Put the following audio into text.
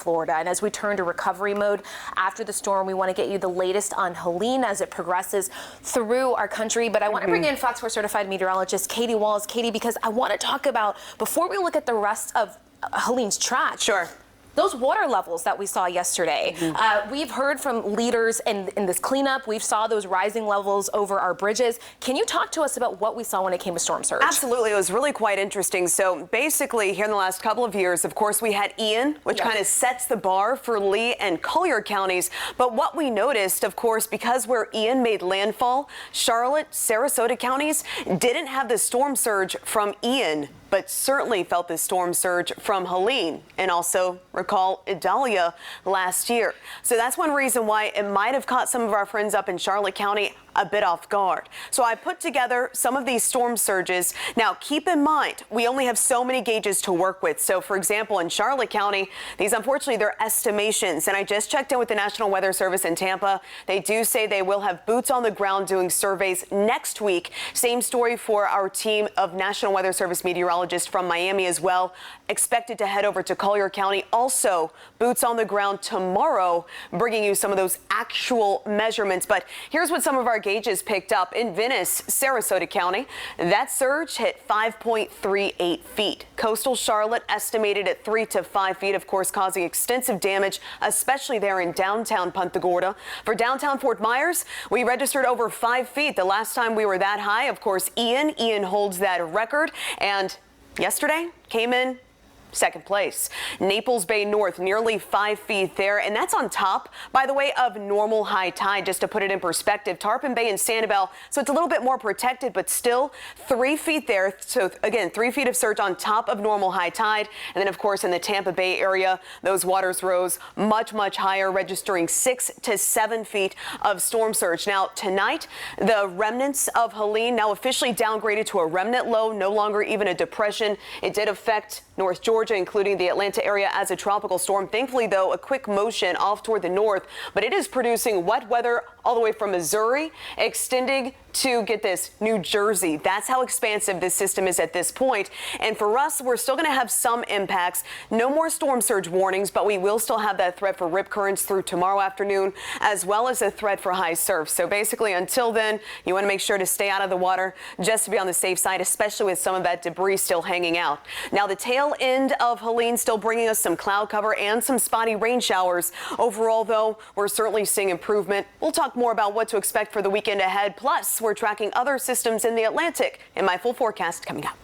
Florida. And as we turn to recovery mode after the storm, we want to get you the latest on Helene as it progresses through our country. But I want to bring in Fox 4 certified meteorologist Katie Walls. Katie, because I want to talk about, before we look at the rest of Helene's track. Sure. Those water levels that we saw yesterday, we've heard from leaders in this cleanup. We saw those rising levels over our bridges. Can you talk to us about what we saw when it came to storm surge? Absolutely. It was really quite interesting. So basically, here in the last couple of years, of course, we had Ian, which kind of sets the bar for Lee and Collier counties. But what we noticed, of course, because where Ian made landfall, Charlotte, Sarasota counties didn't have the storm surge from Ian, but certainly felt the storm surge from Helene, and also recall Idalia last year. So that's one reason why it might have caught some of our friends up in Charlotte County a bit off guard. So I put together some of these storm surges. Now keep in mind, we only have so many gauges to work with. So for example, in Charlotte County, these unfortunately they're estimations. And I just checked in with the National Weather Service in Tampa. They do say they will have boots on the ground doing surveys next week. Same story for our team of National Weather Service meteorologists from Miami as well. Expected to head over to Collier County. Also boots on the ground tomorrow, bringing you some of those actual measurements. But here's what some of our gauges picked up in Venice, Sarasota County. That surge hit 5.38 feet. Coastal Charlotte estimated at 3 to 5 feet, of course, causing extensive damage, especially there in downtown Punta Gorda. For downtown Fort Myers, we registered over 5 feet. The last time we were that high, of course, Ian holds that record, and yesterday came in second place. Naples Bay North, nearly 5 feet there, and that's on top, by the way, of normal high tide. Just to put it in perspective, Tarpon Bay and Sanibel, so it's a little bit more protected, but still 3 feet there. So again, 3 feet of surge on top of normal high tide. And then of course in the Tampa Bay area, those waters rose much higher, registering 6 to 7 feet of storm surge. Now tonight, the remnants of Helene now officially downgraded to a remnant low, no longer even a depression. It did affect North Georgia, including the Atlanta area, as a tropical storm. Thankfully, though, a quick motion off toward the north, but it is producing wet weather all the way from Missouri, extending to, get this, New Jersey. That's how expansive this system is at this point. And for us, we're still going to have some impacts. No more storm surge warnings, but we will still have that threat for rip currents through tomorrow afternoon, as well as a threat for high surf. So basically, until then, you want to make sure to stay out of the water just to be on the safe side, especially with some of that debris still hanging out. Now, the tail end of Helene still bringing us some cloud cover and some spotty rain showers. Overall, though, we're certainly seeing improvement. We'll talk more about what to expect for the weekend ahead. Plus, we're tracking other systems in the Atlantic in my full forecast coming up.